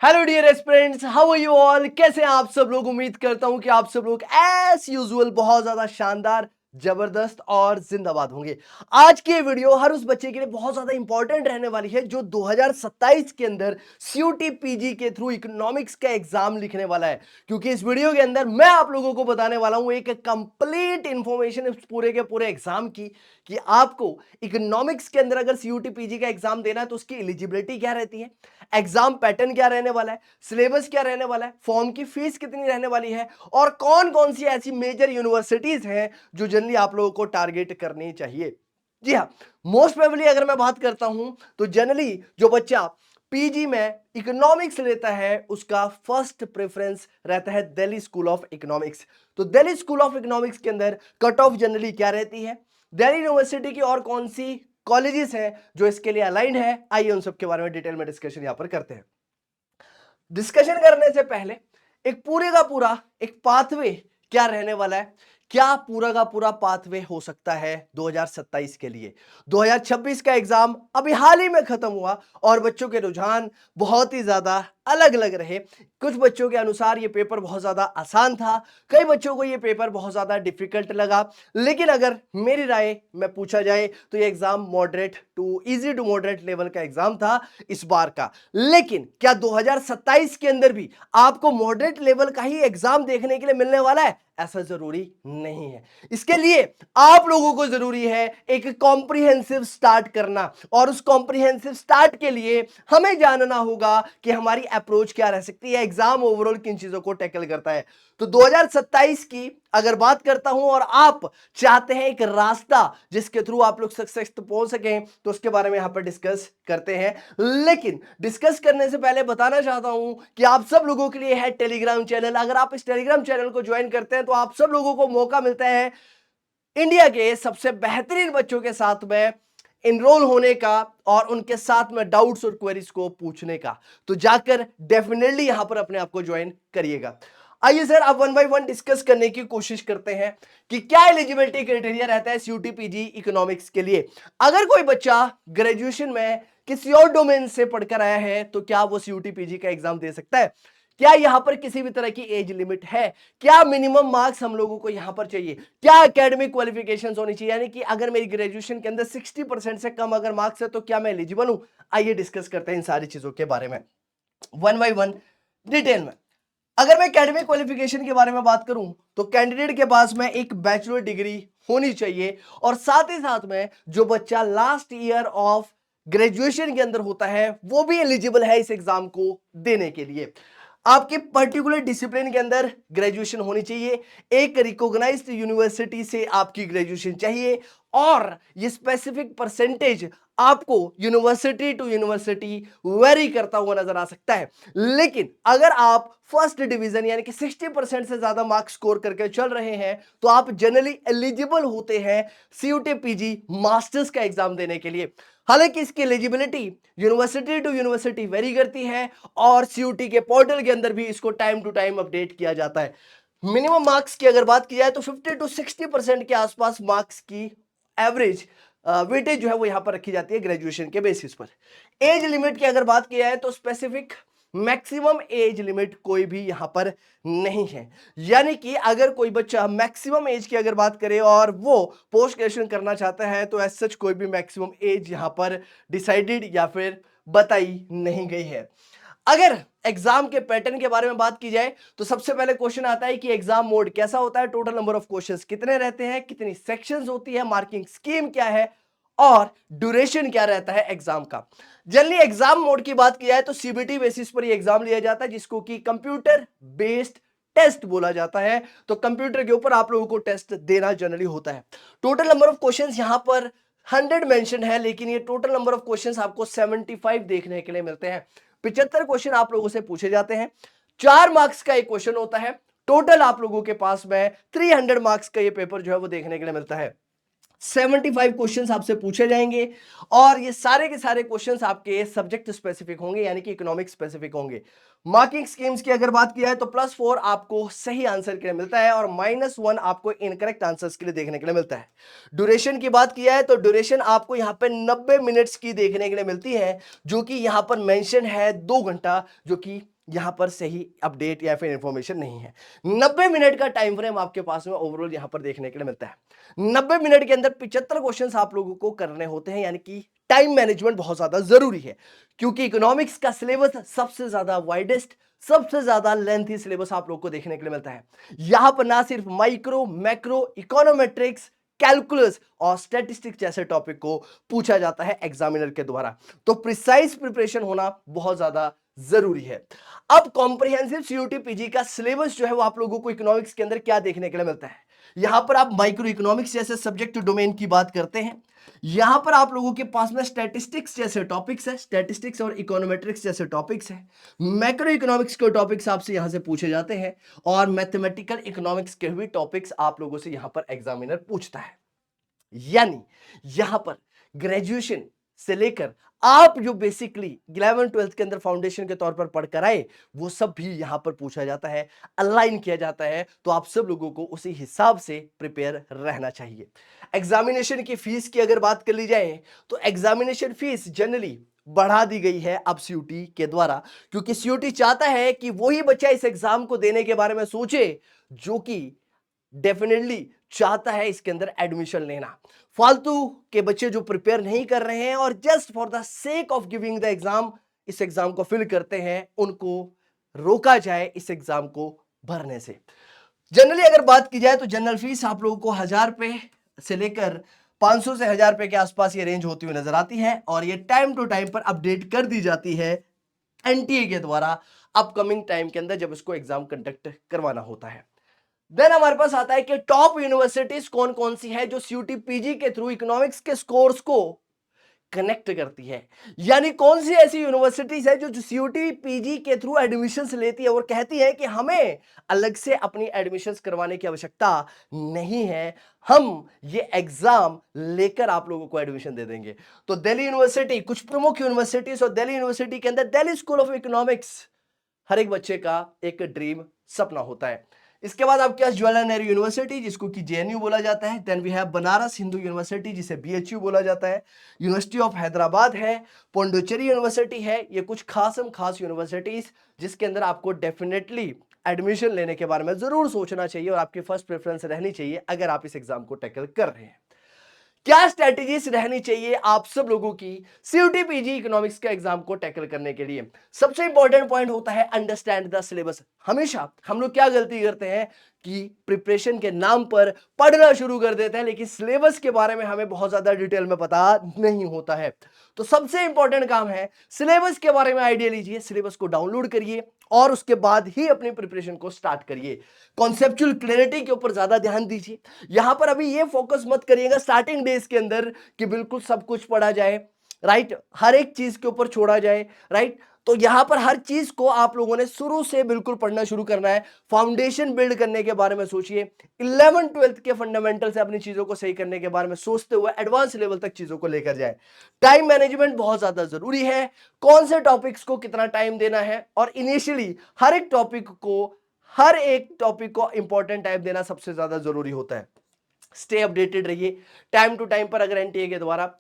Hello dear aspirants, how are you all. कैसे हैं आप सब लोग। उम्मीद करता हूं कि आप सब लोग एज यूजुअल बहुत ज्यादा शानदार, जबरदस्त और जिंदाबाद होंगे। आज की ये वीडियो हर उस बच्चे के लिए बहुत ज्यादा इंपॉर्टेंट रहने वाली है जो 2027 के अंदर सीयूटी पीजी के थ्रू इकोनॉमिक्स का एग्जाम लिखने वाला है। क्योंकि इस वीडियो के अंदर मैं आप लोगों को बताने वाला हूं एक कंप्लीट इंफॉर्मेशन इस पूरे के पूरे एग्जाम की, कि आपको इकोनॉमिक्स के अंदर अगर सीयूटी पीजी का एग्जाम देना है तो उसकी एलिजिबिलिटी क्या रहती है, एग्जाम पैटर्न क्या रहने वाला है, सिलेबस क्या रहने वाला है, फॉर्म की फीस कितनी रहने वाली है, और कौन कौन सी ऐसी मेजर यूनिवर्सिटीज हैं जो जनरली आप लोगों को टारगेट करनी चाहिए। जी हाँ, मोस्ट प्रोबेबली अगर मैं बात करता हूं तो जनरली जो बच्चा पीजी में इकोनॉमिक्स लेता है उसका फर्स्ट प्रेफरेंस रहता है दिल्ली स्कूल ऑफ इकोनॉमिक्स। तो दिल्ली स्कूल ऑफ इकोनॉमिक्स के अंदर कट ऑफ जनरली क्या रहती है, दिल्ली यूनिवर्सिटी की और कौन सी कॉलेजेस हैं जो इसके लिए अलाइंड है, आइए उन सब के बारे में डिटेल में डिस्कशन यहां पर करते हैं। डिस्कशन करने से पहले एक पूरे का पूरा एक पाथवे क्या रहने वाला है, क्या पूरा का पूरा पाथवे हो सकता है 2027 के लिए। 2026 का एग्जाम अभी हाल ही में खत्म हुआ और बच्चों के रुझान बहुत ही ज्यादा अलग अलग रहे। कुछ बच्चों के अनुसार ये पेपर बहुत ज्यादा आसान था, कई बच्चों को ये पेपर बहुत ज्यादा डिफिकल्ट लगा। लेकिन अगर मेरी राय में पूछा जाए तो ये exam moderate to easy to moderate level का एग्जाम था इस बार का। लेकिन क्या 2027 के अंदर भी आपको मॉडरेट लेवल का ही एग्जाम देखने के लिए मिलने वाला है? ऐसा जरूरी नहीं है। इसके लिए आप लोगों को जरूरी है एक कॉम्प्रिहेंसिव स्टार्ट करना, और उस कॉम्प्रिहेंसिव स्टार्ट के लिए हमें जानना होगा कि हमारी अप्रोच क्या रह सकती है, एग्जाम ओवरऑल किन चीजों को टैकल करता है। तो 2027 की अगर बात करता हूं और आप चाहते हैं एक रास्ता जिसके थ्रू आप लोग सक्सेस तक पहुंच सकें, तो उसके बारे में यहां पर डिस्कस करते हैं। लेकिन डिस्कस करने से पहले बताना चाहता हूं कि आप सब लोगों के लिए है टेलीग्राम चैनल। अगर आप इस टेलीग्राम चैनल को ज्वाइन करते हैं तो आप सब लोगों को मौका मिलता है इंडिया के सबसे बेहतरीन बच्चों के साथ में इनरोल होने का और उनके साथ में डाउट्स और क्वेरीज को पूछने का। तो जाकर डेफिनेटली यहां पर अपने आप को ज्वाइन करिएगा। आइए सर, अब वन बाय वन डिस्कस करने की कोशिश करते हैं कि क्या एलिजिबिलिटी क्राइटेरिया रहता है सीयूटी पीजी इकोनॉमिक्स के लिए। अगर कोई बच्चा ग्रेजुएशन में किसी और डोमेन से पढ़कर आया है तो क्या वो सीयूटी पीजी का एग्जाम दे सकता है? क्या यहां पर किसी भी तरह की एज लिमिट है? क्या मिनिमम मार्क्स हम लोगों को यहां पर चाहिए? क्या एकेडमिक क्वालिफिकेशंस होनी चाहिए? यानी कि अगर मेरी ग्रेजुएशन के अंदर 60% से कम अगर मार्क्स है तो क्या मैं एलिजिबल हूं? आइए डिस्कस करते हैं इन सारी चीजों के बारे में वन बाय वन डिटेल में। अगर मैं एकेडमिक क्वालिफिकेशन के बारे में बात करूं तो कैंडिडेट के पास में एक बैचलर डिग्री होनी चाहिए, और साथ ही साथ में जो बच्चा लास्ट ईयर ऑफ ग्रेजुएशन के अंदर होता है वो भी एलिजिबल है इस एग्जाम को देने के लिए। आपके पर्टिकुलर डिसिप्लिन के अंदर ग्रेजुएशन होनी चाहिए, एक रिकॉग्नाइज्ड यूनिवर्सिटी से आपकी ग्रेजुएशन चाहिए, और ये स्पेसिफिक परसेंटेज आपको यूनिवर्सिटी टू यूनिवर्सिटी वेरी करता हुआ नजर आ सकता है। लेकिन अगर आप फर्स्ट डिवीजन यानी कि 60% से ज्यादा मार्क्स स्कोर करके चल रहे हैं तो आप जनरली एलिजिबल होते हैं सीयूटी पीजी मास्टर्स का एग्जाम देने के लिए। हालांकि इसकी eligibility university to university vary करती है, और सीयूटी के पोर्टल के अंदर भी इसको टाइम टू टाइम अपडेट किया जाता है। मिनिमम मार्क्स की अगर बात की जाए तो 50 टू 60% के आसपास मार्क्स की एवरेज वेटेज जो है वो यहां पर रखी जाती है ग्रेजुएशन के बेसिस पर। एज लिमिट की अगर बात की जाए तो स्पेसिफिक मैक्सिमम एज लिमिट कोई भी यहां पर नहीं है। यानी कि अगर कोई बच्चा मैक्सिमम एज की अगर बात करे और वो पोस्ट ग्रेजुएशन करना चाहता है तो एज सच कोई भी मैक्सिमम एज यहां पर डिसाइडेड या फिर बताई नहीं गई है। अगर एग्जाम के पैटर्न के बारे में बात की जाए तो सबसे पहले क्वेश्चन आता है कि एग्जाम मोड कैसा होता है, टोटल नंबर ऑफ क्वेश्चंस कितने रहते हैं, कितनी सेक्शंस होती है, मार्किंग स्कीम क्या है, और ड्यूरेशन क्या रहता है एग्जाम का। जनरली एग्जाम मोड की बात की जाए तो सीबीटी बेसिस पर ये एग्जाम लिया जाता है जिसको कि कंप्यूटर बेस्ड टेस्ट बोला जाता है। तो कंप्यूटर के ऊपर आप लोगों को टेस्ट देना जनरली होता है। टोटल नंबर ऑफ क्वेश्चंस यहां पर 100 मेंशन है, लेकिन ये टोटल नंबर ऑफ क्वेश्चंस आपको 75 देखने के लिए मिलते हैं। 75 क्वेश्चन आप लोगों से पूछे जाते हैं, 4 मार्क्स का एक क्वेश्चन होता है। टोटल आप लोगों के पास में 300 मार्क्स का ये पेपर जो है वो देखने के लिए मिलता है। 75 क्वेश्चंस आपसे पूछे जाएंगे और ये सारे के सारे क्वेश्चंस आपके सब्जेक्ट स्पेसिफिक होंगे, यानी कि इकोनॉमिक स्पेसिफिक होंगे। मार्किंग स्कीम्स की अगर बात किया है तो +4 आपको सही आंसर के लिए मिलता है और -1 आपको इनकरेक्ट आंसर्स के लिए देखने के लिए मिलता है। ड्यूरेशन की बात किया है तो ड्यूरेशन आपको यहां पे 90 मिनट्स की देखने के लिए मिलती है, जो कि यहां पर मेंशन है 2 घंटा, जो कि यहां पर सही अपडेट या फिर इंफॉर्मेशन नहीं है। 90 मिनट का टाइम फ्रेम आपके पास में ओवरऑल यहां पर देखने के लिए मिलता है। 90 मिनट के अंदर 75 क्वेश्चंस आप लोगों को करने होते हैं, यानी कि टाइम मैनेजमेंट बहुत ज्यादा जरूरी है, क्योंकि इकोनॉमिक्स का सिलेबस सबसे ज्यादा वाइडेस्ट, सबसे ज्यादा लेंथी सिलेबस आप लोग को देखने के लिए मिलता है। यहां पर ना सिर्फ माइक्रो, मैक्रो, इकोनोमेट्रिक्स, कैलकुलस और स्टैटिस्टिक्स जैसे टॉपिक को पूछा जाता है एग्जामिनर के द्वारा। तो प्रिसाइज प्रिपरेशन होना बहुत ज्यादा जरूरी है। अब कॉम्प्रिहेंसिव सीयूटी पीजी का सिलेबस जो है वो आप लोगों को इकोनॉमिक्स के अंदर क्या देखने के लिए मिलता है। यहां पर आप माइक्रो इकोनॉमिक्स जैसे सब्जेक्ट डोमेन की बात करते हैं। यहां पर आप लोगों के पास में स्टैटिस्टिक्स जैसे टॉपिक्स है, स्टैटिस्टिक्स और इकोनोमेट्रिक्स जैसे टॉपिक्स है। मैक्रो इकोनॉमिक्स के टॉपिक्स आपसे यहां से पूछे जाते हैं और मैथमेटिकल इकोनॉमिक्स के भी टॉपिक्स आप लोगों से यहां पर एग्जामिनर पूछता है। यानी यहां पर ग्रेजुएशन से लेकर आप जो बेसिकली 11th-12th के अंदर फाउंडेशन के तौर पर पढ़कर आए, वो सब भी यहां पर पूछा जाता है, अलाइन किया जाता है। तो आप सब लोगों को उसी हिसाब से प्रिपेयर रहना चाहिए। एग्जामिनेशन की फीस की अगर बात कर ली जाए तो एग्जामिनेशन फीस जनरली बढ़ा दी गई है अब सीयूटी के द्वारा, क्योंकि सीयूटी चाहता है कि वही बच्चा इस एग्जाम को देने के बारे में सोचे जो कि डेफिनेटली चाहता है इसके अंदर एडमिशन लेना। फालतू के बच्चे जो प्रिपेयर नहीं कर रहे हैं और just for the sake of giving the exam इस एग्जाम को फिल करते हैं, उनको रोका जाए इस एग्जाम को भरने से। जनरली अगर बात की जाए तो जनरल फीस आप लोगों को 1000 रुपए से लेकर 500 से 1000 रुपए के आसपास ये रेंज होती हुई नजर आती है और ये टाइम टू टाइम पर अपडेट कर दी जाती है एनटीए के द्वारा अपकमिंग टाइम के अंदर जब इसको एग्जाम कंडक्ट करवाना होता है। देन हमारे पास आता है कि टॉप यूनिवर्सिटीज कौन कौन सी है जो सीयूटी पीजी के थ्रू इकोनॉमिक्स के स्कोर्स को कनेक्ट करती है। यानी कौन सी ऐसी यूनिवर्सिटीज है जो सीयूटी पीजी के थ्रू एडमिशंस लेती है और कहती है कि हमें अलग से अपनी एडमिशंस करवाने की आवश्यकता नहीं है, हम ये एग्जाम लेकर आप लोगों को एडमिशन दे देंगे। तो दिल्ली यूनिवर्सिटी, कुछ प्रमुख यूनिवर्सिटीज और दिल्ली यूनिवर्सिटी के अंदर दिल्ली स्कूल ऑफ इकोनॉमिक्स हर एक बच्चे का एक ड्रीम सपना होता है। इसके बाद आपके पास जवाहरलाल नेहरू यूनिवर्सिटी जिसको कि जेएनयू बोला जाता है। Then we have Banaras Hindu university जिसे बीएचयू बोला जाता है। यूनिवर्सिटी ऑफ हैदराबाद है, पौंडुचेरी यूनिवर्सिटी है। ये कुछ खास यूनिवर्सिटीज जिसके अंदर आपको डेफिनेटली एडमिशन लेने के बारे में जरूर सोचना चाहिए और आपकी फर्स्ट प्रेफरेंस रहनी चाहिए अगर आप इस एग्जाम को टैकल कर रहे हैं। क्या स्ट्रेटेजीज रहनी चाहिए आप सब लोगों की सीयूटी पीजी इकोनॉमिक्स के एग्जाम को टैकल करने के लिए। सबसे इंपॉर्टेंट पॉइंट होता है अंडरस्टैंड द सिलेबस। हमेशा हम लोग क्या गलती करते हैं कि प्रिपरेशन के नाम पर पढ़ना शुरू कर देते हैं, लेकिन सिलेबस के बारे में हमें बहुत ज्यादा डिटेल में पता नहीं होता है। तो सबसे इंपॉर्टेंट काम है सिलेबस के बारे में आइडिया लीजिए, सिलेबस को डाउनलोड करिए और उसके बाद ही अपनी प्रिपरेशन को स्टार्ट करिए। कॉन्सेप्चुअल क्लैरिटी के ऊपर ज्यादा ध्यान दीजिए। यहां पर अभी ये फोकस मत करिएगा स्टार्टिंग डेज के अंदर कि बिल्कुल सब कुछ पढ़ा जाए, राइट, हर एक चीज के ऊपर छोड़ा जाए, राइट। तो यहां पर हर चीज को आप लोगों ने शुरू से बिल्कुल पढ़ना शुरू करना है। फाउंडेशन बिल्ड करने के बारे में सोचिए। 11th-12th के फंडामेंटल से अपनी चीजों को सही करने के बारे में सोचते हुए एडवांस लेवल तक चीजों को लेकर जाए। टाइम मैनेजमेंट बहुत ज्यादा जरूरी है। कौन से टॉपिक्स को कितना टाइम देना है और इनिशियली हर एक टॉपिक को इंपॉर्टेंट टाइम देना सबसे ज्यादा जरूरी होता है। स्टे अपडेटेड रहिए। टाइम टू टाइम पर अगर एनटीए के द्वारा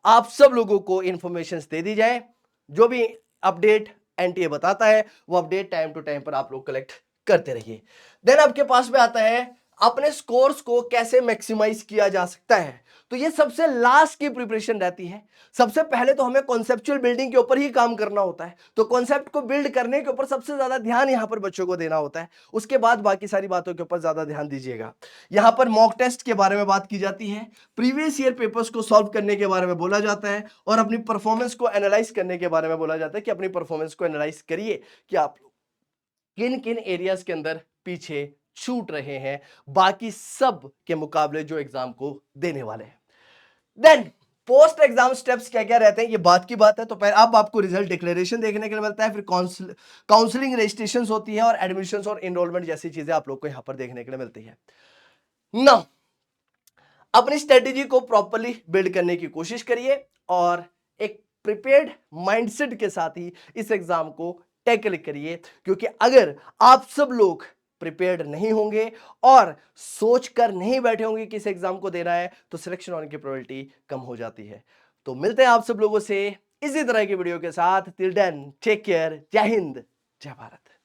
आप सब लोगों को इंफॉर्मेशन दे दी जाए, जो भी अपडेट एनटीए बताता है वो अपडेट टाइम टू टाइम पर आप लोग कलेक्ट करते रहिए। देन आपके पास में आता है अपने स्कोर्स को कैसे मैक्सिमाइज किया जा सकता है। तो ये सबसे लास्ट की प्रिपरेशन रहती है। सबसे पहले तो हमें कॉन्सेप्चुअल बिल्डिंग के ऊपर ही काम करना होता है। तो कॉन्सेप्ट को बिल्ड करने के ऊपर सबसे ज्यादा ध्यान यहां पर बच्चों को देना होता है। उसके बाद बाकी सारी बातों के ऊपर ज्यादा ध्यान दीजिएगा। यहां पर मॉक टेस्ट के बारे में बात की जाती है, प्रीवियस ईयर पेपर्स को सॉल्व करने के बारे में बोला जाता है और अपनी परफॉर्मेंस को एनालाइज करने के बारे में बोला जाता है कि अपनी परफॉर्मेंस को एनालाइज करिए कि आप किन किन एरियाज के अंदर पीछे छूट रहे हैं बाकी सब के मुकाबले जो एग्जाम को देने वाले हैं। देन पोस्ट एग्जाम स्टेप्स क्या क्या रहते हैं, ये बात की बात है। तो पहले अब आपको रिजल्ट डिक्लेरेशन देखने के लिए मिलता है, फिर काउंसलिंग रजिस्ट्रेशन होती है और एडमिशन और एनरोलमेंट जैसी चीजें आप लोग को यहां पर देखने के लिए मिलती है। ना अपनी स्ट्रेटेजी को प्रॉपर्ली बिल्ड करने की कोशिश करिए और एक प्रिपेयर्ड माइंडसेट के साथ ही इस एग्जाम को टैकल करिए, क्योंकि अगर आप सब लोग प्रिपेयर्ड नहीं होंगे और सोच कर नहीं बैठे होंगे कि इस एग्जाम को देना है, तो सिलेक्शन होने की प्रोबेबिलिटी कम हो जाती है। तो मिलते हैं आप सब लोगों से इसी तरह की वीडियो के साथ। Till then take care. जय हिंद, जय भारत।